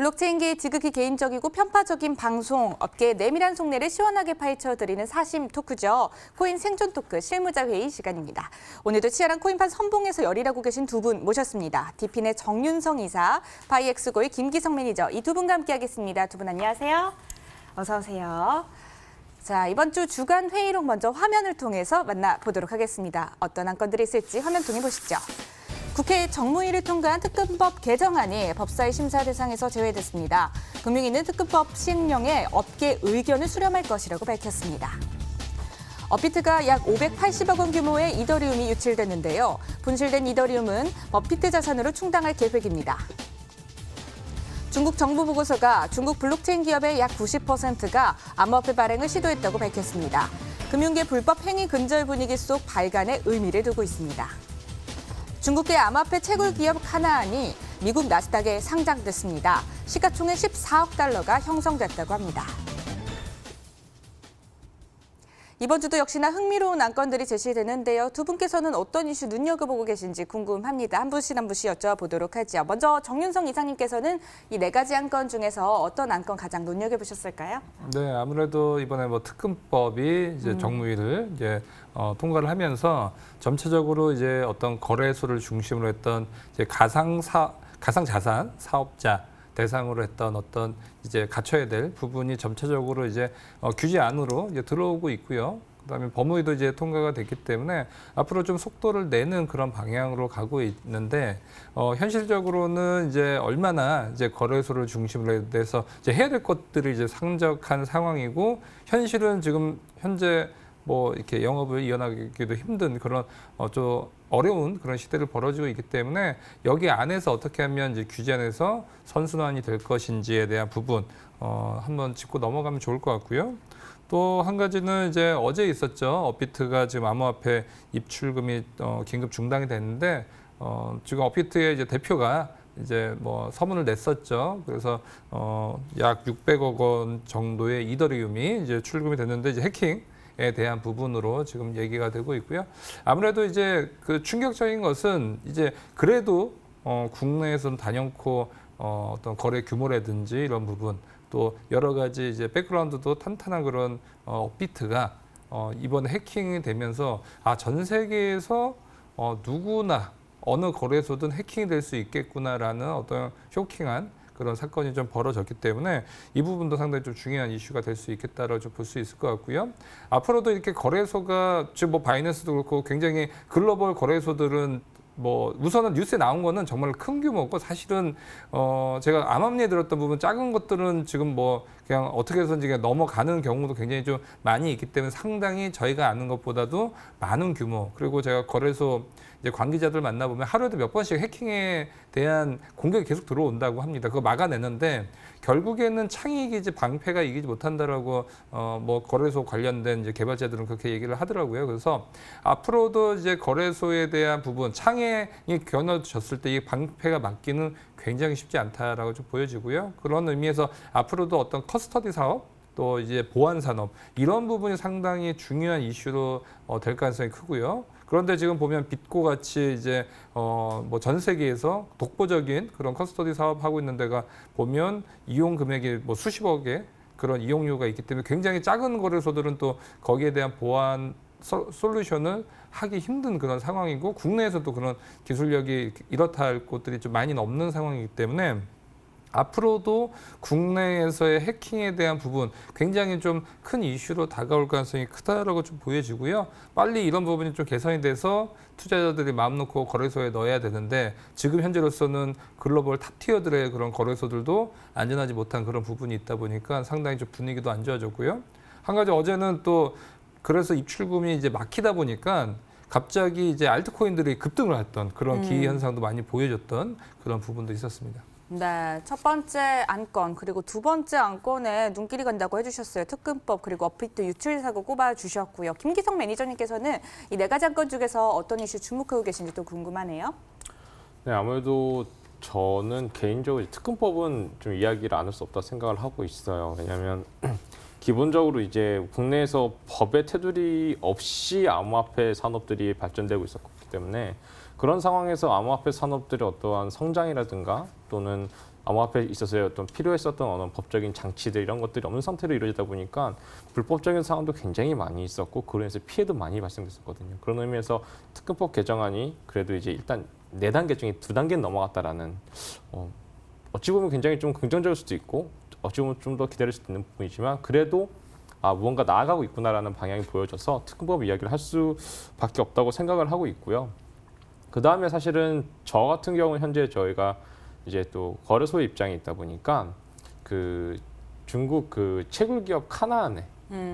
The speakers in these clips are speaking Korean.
블록체인계의 지극히 개인적이고 편파적인 방송, 업계의 내밀한 속내를 시원하게 파헤쳐드리는 사심 토크죠. 코인 생존 토크 실무자 회의 시간입니다. 오늘도 치열한 코인판 선봉에서 열일하고 계신 두 분 모셨습니다. 디핀의 정윤성 이사, 바이엑스고의 김기성 매니저, 이 두 분과 함께하겠습니다. 두 분 안녕하세요. 어서 오세요. 자, 이번 주 주간 회의록 먼저 화면을 통해서 만나보도록 하겠습니다. 어떤 안건들이 있을지 화면 통해 보시죠. 국회 정무위를 통과한 특검법 개정안이 법사위 심사 대상에서 제외됐습니다. 금융위는 특검법 시행령에 업계 의견을 수렴할 것이라고 밝혔습니다. 업비트가 약 580억 원 규모의 이더리움이 유출됐는데요. 분실된 이더리움은 업비트 자산으로 충당할 계획입니다. 중국 정부 보고서가 중국 블록체인 기업의 약 90%가 암호화폐 발행을 시도했다고 밝혔습니다. 금융계 불법 행위 근절 분위기 속 발간에 의미를 두고 있습니다. 중국계 암호화폐 채굴 기업 카나안이 미국 나스닥에 상장됐습니다. 시가총액 14억 달러가 형성됐다고 합니다. 이번 주도 역시나 흥미로운 안건들이 제시되는데요. 두 분께서는 어떤 이슈 눈여겨보고 계신지 궁금합니다. 한 분씩 여쭤보도록 하죠. 먼저 정윤성 이사님께서는 이 네 가지 안건 중에서 어떤 안건 가장 눈여겨보셨을까요? 네, 아무래도 이번에 특검법이 이제 정무위를 이제 통과를 하면서 전체적으로 이제 어떤 거래소를 중심으로 했던 이제 가상자산 사업자 대상으로 했던 어떤 이제 갖춰야 될 부분이 전체적으로 이제 규제 안으로 이제 들어오고 있고요. 그다음에 법무위도 이제 통과가 됐기 때문에 앞으로 좀 속도를 내는 그런 방향으로 가고 있는데 현실적으로는 이제 얼마나 이제 거래소를 중심으로 해서 이제 해야 될 것들이 이제 산적한 상황이고 현실은 지금 현재 이렇게 영업을 이어나가기도 힘든 그런 좀 어려운 그런 시대를 벌어지고 있기 때문에 여기 안에서 어떻게 하면 이제 규제 안에서 선순환이 될 것인지에 대한 부분 한번 짚고 넘어가면 좋을 것 같고요. 또 한 가지는 이제 어제 있었죠. 업비트가 지금 암호화폐 입출금이 긴급 중단이 됐는데 지금 업비트의 이제 대표가 이제 서문을 냈었죠. 그래서 약 600억 원 정도의 이더리움이 이제 출금이 됐는데 이제 해킹에 대한 부분으로 지금 얘기가 되고 있고요. 아무래도 이제 그 충격적인 것은 이제 그래도 국내에서는 단연코 어떤 거래 규모라든지 이런 부분 또 여러 가지 이제 백그라운드도 탄탄한 그런 업비트가 이번에 해킹이 되면서 전 세계에서 누구나 어느 거래소든 해킹이 될 수 있겠구나라는 어떤 쇼킹한 그런 사건이 좀 벌어졌기 때문에 이 부분도 상당히 좀 중요한 이슈가 될 수 있겠다라고 좀 볼 수 있을 것 같고요. 앞으로도 이렇게 거래소가 지금 바이낸스도 그렇고 굉장히 글로벌 거래소들은 우선은 뉴스에 나온 거는 정말 큰 규모고 사실은 제가 암암리에 들었던 부분 작은 것들은 지금 그냥 어떻게 해서든지 그냥 넘어가는 경우도 굉장히 좀 많이 있기 때문에 상당히 저희가 아는 것보다도 많은 규모 그리고 제가 거래소 이제 관계자들 만나보면 하루에도 몇 번씩 해킹에 대한 공격이 계속 들어온다고 합니다. 그거 막아내는데 결국에는 창이익이지 방패가 이기지 못한다라고 거래소 관련된 이제 개발자들은 그렇게 얘기를 하더라고요. 그래서 앞으로도 이제 거래소에 대한 부분 창이 겨눠졌을 때 이 방패가 막기는 굉장히 쉽지 않다라고 좀 보여지고요. 그런 의미에서 앞으로도 어떤 커스터디 사업 또 이제 보안 산업 이런 부분이 상당히 중요한 이슈로 될 가능성이 크고요. 그런데 지금 보면 빗고 같이 이제 전 세계에서 독보적인 그런 커스터디 사업 하고 있는 데가 보면 이용 금액이 수십억의 그런 이용료가 있기 때문에 굉장히 작은 거래소들은 또 거기에 대한 보안 솔루션을 하기 힘든 그런 상황이고 국내에서도 그런 기술력이 이렇다 할 곳들이 좀 많이는 없는 상황이기 때문에 앞으로도 국내에서의 해킹에 대한 부분 굉장히 좀 큰 이슈로 다가올 가능성이 크다라고 좀 보여지고요. 빨리 이런 부분이 좀 개선이 돼서 투자자들이 마음 놓고 거래소에 넣어야 되는데 지금 현재로서는 글로벌 탑티어들의 그런 거래소들도 안전하지 못한 그런 부분이 있다 보니까 상당히 좀 분위기도 안 좋아졌고요. 한 가지 어제는 또 그래서 입출금이 이제 막히다 보니까 갑자기 이제 알트코인들이 급등을 했던 그런 기회 현상도 많이 보여줬던 그런 부분도 있었습니다. 네, 첫 번째 안건 그리고 두 번째 안건에 눈길이 간다고 해주셨어요. 특검법 그리고 업비트 유출 사고 꼽아주셨고요. 김기성 매니저님께서는 이 네 가지 안건 중에서 어떤 이슈 주목하고 계신지 또 궁금하네요. 네, 아무래도 저는 개인적으로 특검법은 좀 이야기를 안 할 수 없다 생각을 하고 있어요. 왜냐하면 기본적으로 이제 국내에서 법의 테두리 없이 암호화폐 산업들이 발전되고 있었기 때문에 그런 상황에서 암호화폐 산업들의 어떠한 성장이라든가 또는 암호화폐에 있어서의 어떤 필요했었던 어떤 법적인 장치들 이런 것들이 없는 상태로 이루어지다 보니까 불법적인 상황도 굉장히 많이 있었고 그로 인해서 피해도 많이 발생됐었거든요. 그런 의미에서 특검법 개정안이 그래도 이제 일단 4단계 중에 2단계는 넘어갔다라는 어찌 보면 굉장히 좀 긍정적일 수도 있고 어찌 보면 좀 더 기다릴 수도 있는 부분이지만 그래도 무언가 나아가고 있구나라는 방향이 보여져서 특검법 이야기를 할 수밖에 없다고 생각을 하고 있고요. 그 다음에 사실은 저 같은 경우는 현재 저희가 이제 또 거래소의 입장에 있다 보니까 그 중국 그 채굴 기업 카나안에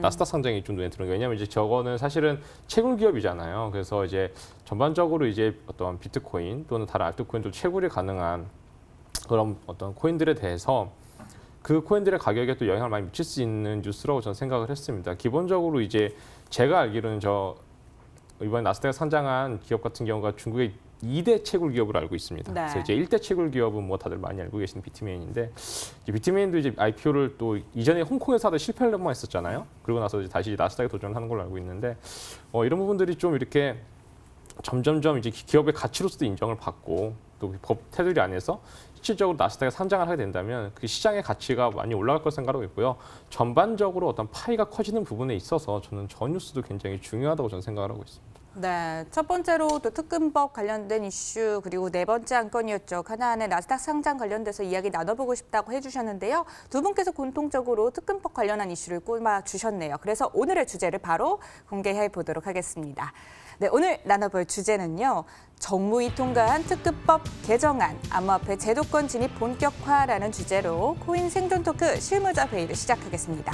나스닥 상장이 좀 눈에 들어요. 왜냐하면 이제 저거는 사실은 채굴 기업이잖아요. 그래서 이제 전반적으로 이제 어떤 비트코인 또는 다른 알트코인도 채굴이 가능한 그런 어떤 코인들에 대해서 그 코인들의 가격에 또 영향을 많이 미칠 수 있는 뉴스라고 저는 생각을 했습니다. 기본적으로 이제 제가 알기로는 이번에 나스닥에 상장한 기업 같은 경우가 중국의 2대 채굴 기업으로 알고 있습니다. 네. 그래서 이제 1대 채굴 기업은 뭐 다들 많이 알고 계시는 비트메인인데 비트메인도 이제 IPO를 또 이전에 홍콩에서 하다 실패를 한번 했었잖아요. 그리고 나서 이제 다시 나스닥에 도전하는 걸로 알고 있는데 이런 부분들이 좀 이렇게 점점점 이제 기업의 가치로서도 인정을 받고 또 법 테두리 안에서 실질적으로 나스닥에 상장을 하게 된다면 그 시장의 가치가 많이 올라갈 걸 생각하고 있고요. 전반적으로 어떤 파이가 커지는 부분에 있어서 저는 저 뉴스도 굉장히 중요하다고 저는 생각을 하고 있습니다. 네, 첫 번째로 또 특검법 관련된 이슈 그리고 4번째 안건이었죠. 하나안의 나스닥 상장 관련돼서 이야기 나눠보고 싶다고 해주셨는데요. 두 분께서 공통적으로 특검법 관련한 이슈를 꼽아 주셨네요. 그래서 오늘의 주제를 바로 공개해 보도록 하겠습니다. 네, 오늘 나눠볼 주제는요. 정무위 통과한 특급법 개정안, 암호화폐 제도권 진입 본격화라는 주제로 코인 생존 토크 실무자 회의를 시작하겠습니다.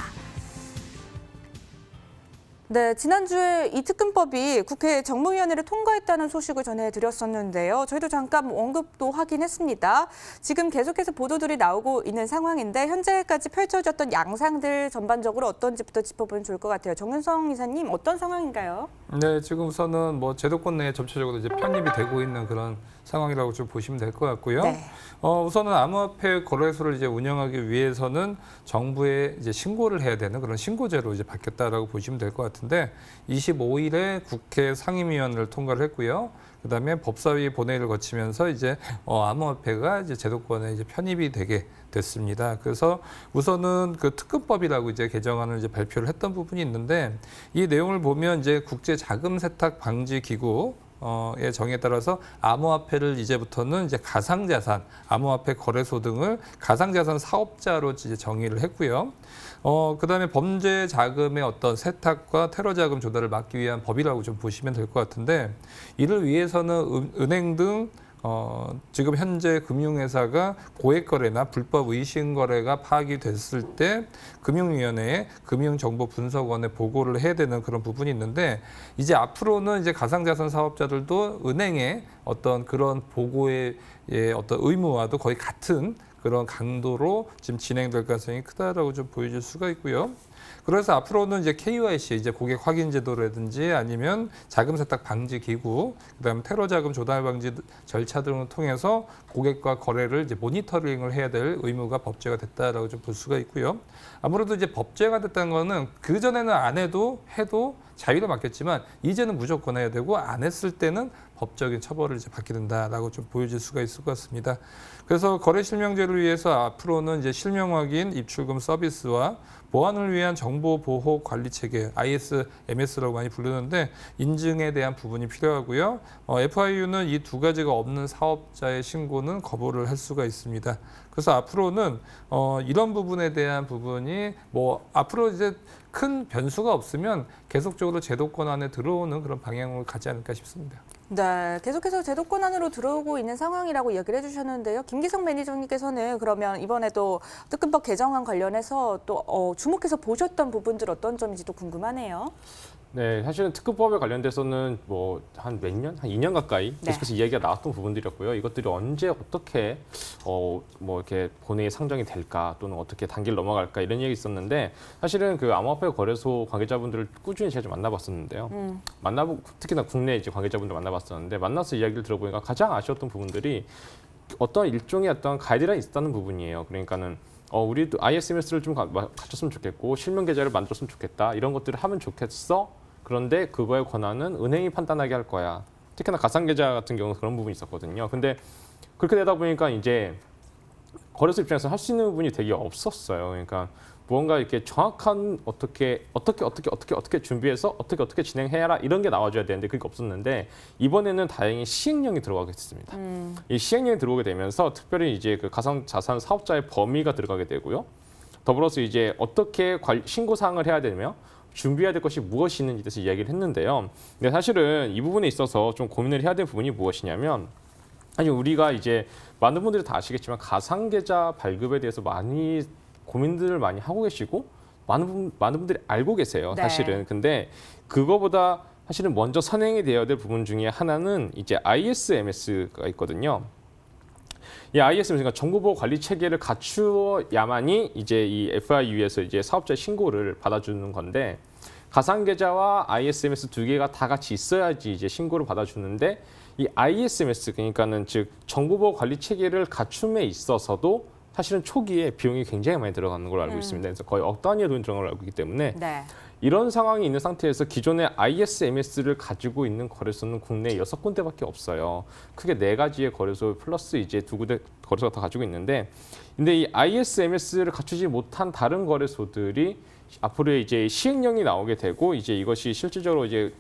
네, 지난주에 이 특검법이 국회 정무위원회를 통과했다는 소식을 전해드렸었는데요. 저희도 잠깐 언급도 하긴 했습니다. 지금 계속해서 보도들이 나오고 있는 상황인데 현재까지 펼쳐졌던 양상들 전반적으로 어떤지부터 짚어보면 좋을 것 같아요. 정윤성 이사님, 어떤 상황인가요? 네, 지금 우선은 뭐 제도권 내에 전체적으로 이제 편입이 되고 있는 그런 상황이라고 좀 보시면 될 것 같고요. 네. 우선은 암호화폐 거래소를 이제 운영하기 위해서는 정부에 이제 신고를 해야 되는 그런 신고제로 이제 바뀌었다라고 보시면 될 것 같은데 25일에 국회 상임위원회를 통과를 했고요. 그다음에 법사위 본회의를 거치면서 이제 암호화폐가 이제 제도권에 이제 편입이 되게 됐습니다. 그래서 우선은 그 특검법이라고 이제 개정안을 이제 발표를 했던 부분이 있는데 이 내용을 보면 이제 국제 자금 세탁 방지 기구 의 정의에 따라서 암호화폐를 이제부터는 이제 가상자산, 암호화폐 거래소 등을 가상자산 사업자로 이제 정의를 했고요. 그다음에 범죄 자금의 어떤 세탁과 테러 자금 조달을 막기 위한 법이라고 좀 보시면 될 것 같은데 이를 위해서는 은행 등 지금 현재 금융회사가 고액거래나 불법 의심거래가 파악이 됐을 때 금융위원회에 금융정보분석원에 보고를 해야 되는 그런 부분이 있는데 이제 앞으로는 이제 가상자산 사업자들도 은행의 어떤 그런 보고의 어떤 의무와도 거의 같은 그런 강도로 지금 진행될 가능성이 크다라고 좀 보여질 수가 있고요. 그래서 앞으로는 이제 KYC, 이제 고객 확인 제도라든지 아니면 자금 세탁 방지 기구, 그다음에 테러 자금 조달 방지 절차 등을 통해서 고객과 거래를 이제 모니터링을 해야 될 의무가 법제가 됐다라고 좀 볼 수가 있고요. 아무래도 이제 법제가 됐다는 거는 그 전에는 안 해도 자유를 맡겼지만 이제는 무조건 해야 되고 안 했을 때는 법적인 처벌을 이제 받게 된다라고 좀 보여질 수가 있을 것 같습니다. 그래서 거래 실명제를 위해서 앞으로는 이제 실명 확인, 입출금 서비스와 보안을 위한 정보 보호 관리 체계 ISMS라고 많이 부르는데 인증에 대한 부분이 필요하고요. FIU는 이 두 가지가 없는 사업자의 신고는 거부를 할 수가 있습니다. 그래서 앞으로는 이런 부분에 대한 부분이 뭐 앞으로 이제 큰 변수가 없으면 계속적으로 제도권 안에 들어오는 그런 방향으로 가지 않을까 싶습니다. 네, 계속해서 제도권 안으로 들어오고 있는 상황이라고 이야기를 해주셨는데요. 김기성 매니저님께서는 그러면 이번에도 특검법 개정안 관련해서 또 주목해서 보셨던 부분들 어떤 점인지도 궁금하네요. 네, 사실은 특검법에 관련돼서는 뭐 한 몇 년, 한 2년 가까이 계속해서 이야기가 나왔던 부분들이었고요. 이것들이 언제 어떻게 뭐 이렇게 본회의에 상정이 될까 또는 어떻게 단계를 넘어갈까 이런 얘기 있었는데 사실은 그 암호화폐 거래소 관계자분들을 꾸준히 제가 좀 만나봤었는데요. 만나보고 특히나 국내 이제 관계자분들 만나봤었는데 만나서 이야기를 들어보니까 가장 아쉬웠던 부분들이 어떤 일종의 어떤 가이드라인이 있었다는 부분이에요. 그러니까는 우리도 ISMS를 좀 갖췄으면 좋겠고 실명 계좌를 만들었으면 좋겠다. 이런 것들을 하면 좋겠어. 그런데 그거의 권한은 은행이 판단하게 할 거야. 특히나 가상 계좌 같은 경우는 그런 부분이 있었거든요. 근데 그렇게 되다 보니까 이제 거래소 입장에서 할 수 있는 부분이 되게 없었어요. 그러니까 무언가 이렇게 정확한 어떻게 준비해서 어떻게 진행해라 이런 게 나와줘야 되는데 그게 없었는데 이번에는 다행히 시행령이 들어가게 됐습니다. 이 시행령이 들어오게 되면서 특별히 이제 그 가상자산 사업자의 범위가 들어가게 되고요. 더불어서 이제 어떻게 신고 사항을 해야 되며 준비해야 될 것이 무엇이 있는지에 대해서 이야기를 했는데요. 근데 사실은 이 부분에 있어서 좀 고민을 해야 될 부분이 무엇이냐면 사실 우리가 이제 많은 분들이 다 아시겠지만 가상계좌 발급에 대해서 많이 고민들을 많이 하고 계시고 많은 분들이 알고 계세요. 네. 사실은. 근데 그거보다 사실은 먼저 선행이 되어야 될 부분 중에 하나는 이제 ISMS가 있거든요. 이 ISMS, 그러니까 정보보호 관리 체계를 갖추어야만이 이제 이 FIU에서 이제 사업자의 신고를 받아주는 건데 가상계좌와 ISMS 두 개가 다 같이 있어야지 이제 신고를 받아주는데 이 ISMS 그러니까는 즉 정보보호 관리 체계를 갖춤에 있어서도 사실은 초기에 비용이 굉장히 많이 들어가는 걸로 알고 있습니다. 그래서 거의 억 단위의 돈이 들어가는 걸로 알고 있기 때문에 네. 이런 상황이 있는 상태에서 기존의 ISMS를 가지고 있는 거래소는 국내에 6군데밖에 없어요. 크게 4가지의 거래소 플러스 이제 2군데 거래소가 다 가지고 있는데 근데 이 ISMS를 갖추지 못한 다른 거래소들이 앞으로 이제 시행령이 나오게 되고 이제 이것이 실질적으로 이제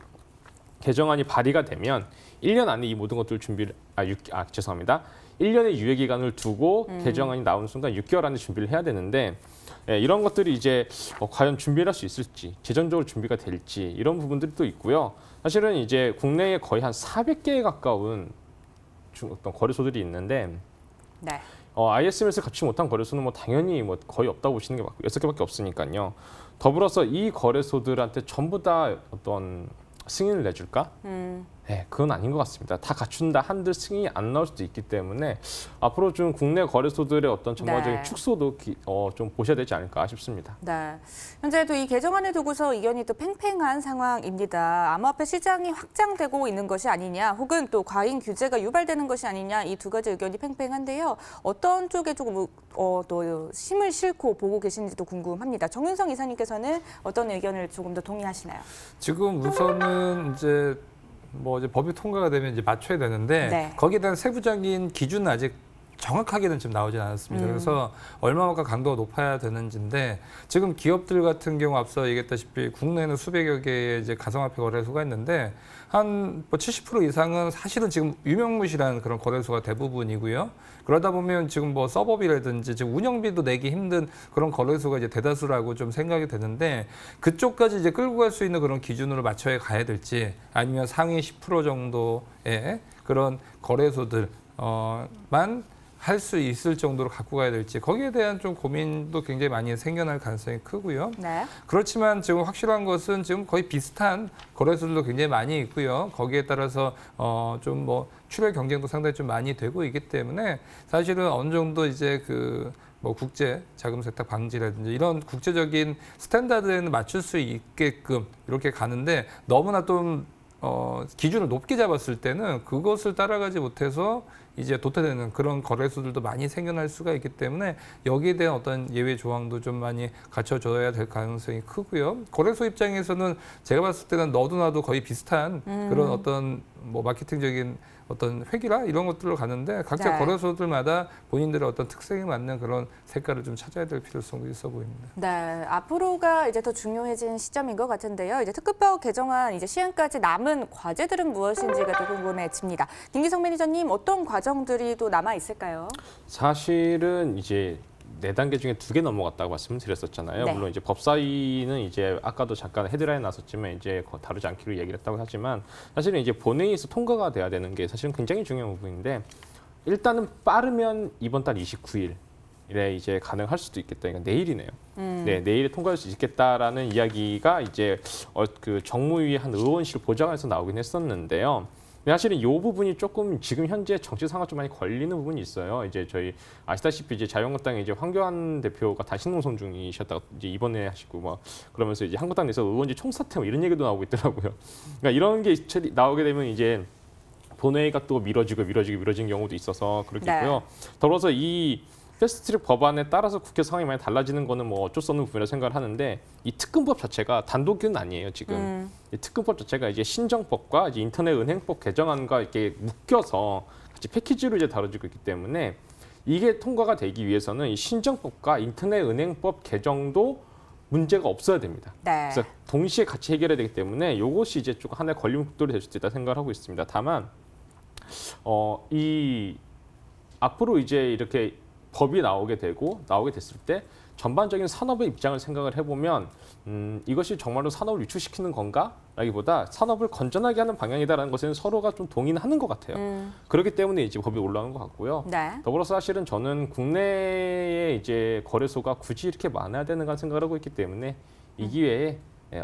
개정안이 발의가 되면 1년 안에 이 모든 것들을 죄송합니다. 1년의 유예 기간을 두고 개정안이 나오는 순간 6개월 안에 준비를 해야 되는데 이런 것들이 이제 과연 준비를 할 수 있을지, 재정적으로 준비가 될지 이런 부분들이 또 있고요. 사실은 이제 국내에 거의 한 400개에 가까운 어떤 거래소들이 있는데 네. ISMS를 갖추지 못한 거래소는 뭐 당연히 뭐 거의 없다고 보시는 게 맞고 6개밖에 없으니까요. 더불어서 이 거래소들한테 전부 다 어떤 승인을 내줄까? 네, 그건 아닌 것 같습니다. 다 갖춘다 한들 승인이 안 나올 수도 있기 때문에 앞으로 좀 국내 거래소들의 어떤 전반적인 네. 축소도 좀 보셔야 되지 않을까 싶습니다. 네. 현재도 이 개정안을 두고서 의견이 또 팽팽한 상황입니다. 암호화폐 시장이 확장되고 있는 것이 아니냐, 혹은 또 과잉 규제가 유발되는 것이 아니냐, 이 두 가지 의견이 팽팽한데요. 어떤 쪽에 조금 또 힘을 싣고 보고 계신지도 궁금합니다. 정윤성 이사님께서는 어떤 의견을 조금 더 동의하시나요? 지금 우선은 이제 법이 통과가 되면 이제 맞춰야 되는데 네. 거기에 대한 세부적인 기준은 아직 정확하게는 지금 나오지 않았습니다. 그래서 얼마만큼 강도가 높아야 되는지인데 지금 기업들 같은 경우 앞서 얘기했다시피 국내에는 수백여 개의 이제 가상화폐 거래소가 있는데 한 70% 이상은 사실은 지금 유명무실한 그런 거래소가 대부분이고요. 그러다 보면 지금 서버비라든지 지금 운영비도 내기 힘든 그런 거래소가 이제 대다수라고 좀 생각이 되는데 그쪽까지 이제 끌고 갈 수 있는 그런 기준으로 맞춰야 가야 될지 아니면 상위 10% 정도의 그런 거래소들만 할 수 있을 정도로 갖고 가야 될지 거기에 대한 좀 고민도 굉장히 많이 생겨날 가능성이 크고요. 네. 그렇지만 지금 확실한 것은 지금 거의 비슷한 거래소들도 굉장히 많이 있고요. 거기에 따라서 좀 출혈 경쟁도 상당히 좀 많이 되고 있기 때문에 사실은 어느 정도 이제 국제 자금 세탁 방지라든지 이런 국제적인 스탠다드에는 맞출 수 있게끔 이렇게 가는데 너무나 좀 기준을 높게 잡았을 때는 그것을 따라가지 못해서 이제 도태되는 그런 거래소들도 많이 생겨날 수가 있기 때문에 여기에 대한 어떤 예외 조항도 좀 많이 갖춰줘야 될 가능성이 크고요. 거래소 입장에서는 제가 봤을 때는 너도 나도 거의 비슷한 그런 어떤 마케팅적인 어떤 회기라 이런 것들로 가는데 각자 네. 거래소들마다 본인들의 어떤 특성에 맞는 그런 색깔을 좀 찾아야 될 필요성도 있어 보입니다. 네, 앞으로가 이제 더 중요해진 시점인 것 같은데요. 이제 특급법 개정안 이제 시행까지 남은 과제들은 무엇인지가 더 궁금해집니다. 김기성 매니저님, 어떤 과정들이 또 남아 있을까요? 사실은 이제 4단계 중에 2개 넘어갔다고 말씀을 드렸었잖아요. 네. 물론 이제 법사위는 이제 아까도 잠깐 헤드라인 나왔었지만 이제 다루지 않기로 얘기를 했다고 하지만 사실은 이제 본회의에서 통과가 돼야 되는 게 사실은 굉장히 중요한 부분인데 일단은 빠르면 이번 달 29일에 이제 가능할 수도 있겠다. 그러니까 내일이네요. 네, 내일에 통과할 수 있겠다라는 이야기가 이제 그 정무위 한 의원실 보좌관에서 나오긴 했었는데요. 사실은 이 부분이 조금 지금 현재 정치 상황 좀 많이 걸리는 부분이 있어요. 이제 저희 아시다시피 이제 자유한국당의 이제 황교안 대표가 단식농성 중이셨다가 이제 이번에 하시고 그러면서 이제 한국당 내에서 의원직 총사퇴 이런 얘기도 나오고 있더라고요. 그러니까 이런 게 나오게 되면 이제 본회의가 또 미뤄지는 경우도 있어서 그렇겠고요. 네. 더불어서 이 패스트트랙 법안에 따라서 국회 상황이 많이 달라지는 거는 뭐 어쩔 수 없는 부분이라고 생각을 하는데 이 특검법 자체가 단독은 아니에요. 지금 이 특검법 자체가 이제 신정법과 이제 인터넷 은행법 개정안과 이렇게 묶여서 같이 패키지로 이제 다뤄지고 있기 때문에 이게 통과가 되기 위해서는 이 신정법과 인터넷 은행법 개정도 문제가 없어야 됩니다. 네. 그래서 동시에 같이 해결해야 되기 때문에 이것이 이제 조금 하나의 걸림돌이 될 수도 있다 생각을 하고 있습니다. 다만 이 앞으로 이제 이렇게 법이 나오게 됐을 때 전반적인 산업의 입장을 생각을 해보면 이것이 정말로 산업을 위축시키는 건가라기보다 산업을 건전하게 하는 방향이다라는 것에는 서로가 좀 동의하는 것 같아요. 그렇기 때문에 이제 법이 올라오는 것 같고요. 네. 더불어서 사실은 저는 국내에 이제 거래소가 굳이 이렇게 많아야 되는가 생각을 하고 있기 때문에 이 기회에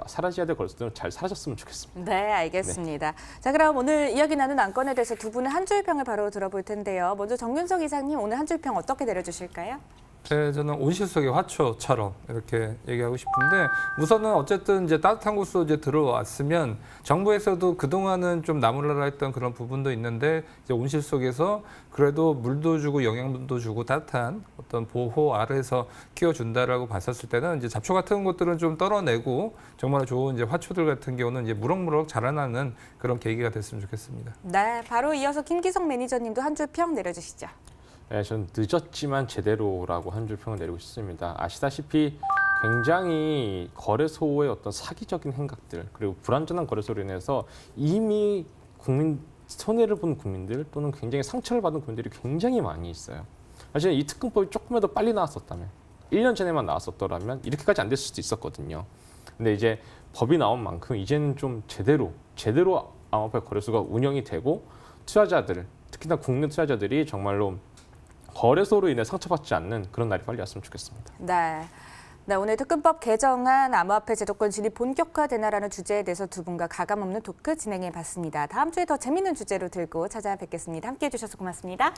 사라져야 될 거래소들은 잘 사라졌으면 좋겠습니다. 네, 알겠습니다. 자, 그럼 오늘 이야기 나눈 안건에 대해서 두 분의 한 줄 평을 바로 들어볼 텐데요. 먼저 정윤석 이사님, 오늘 한 줄 평 어떻게 내려주실까요? 네, 저는 온실 속의 화초처럼 이렇게 얘기하고 싶은데 우선은 어쨌든 이제 따뜻한 곳으로 이제 들어왔으면 정부에서도 그동안은 좀 나몰라라 했던 그런 부분도 있는데 이제 온실 속에서 그래도 물도 주고 영양분도 주고 따뜻한 어떤 보호 아래에서 키워준다라고 봤었을 때는 이제 잡초 같은 것들은 좀 떨어내고 정말 좋은 이제 화초들 같은 경우는 이제 무럭무럭 자라나는 그런 계기가 됐으면 좋겠습니다. 네, 바로 이어서 김기성 매니저님도 한 줄 평 내려주시죠. 네, 저는 늦었지만 제대로라고 한 줄 평을 내리고 싶습니다. 아시다시피 굉장히 거래소의 어떤 사기적인 행각들 그리고 불안전한 거래소로 인해서 이미 손해를 본 국민들 또는 굉장히 상처를 받은 국민들이 굉장히 많이 있어요. 사실 이 특검법이 조금만 더 빨리 나왔었다면 1년 전에만 나왔었더라면 이렇게까지 안 됐을 수도 있었거든요. 근데 이제 법이 나온 만큼 이제는 좀 제대로 암호화폐 거래소가 운영이 되고 투자자들 특히나 국내 투자자들이 정말로 거래소로 인해 상처받지 않는 그런 날이 빨리 왔으면 좋겠습니다. 네. 네, 오늘 특검법 개정안 암호화폐 제도권 진입 본격화되나라는 주제에 대해서 두 분과 가감없는 토크 진행해 봤습니다. 다음 주에 더 재밌는 주제로 들고 찾아뵙겠습니다. 함께해 주셔서 고맙습니다.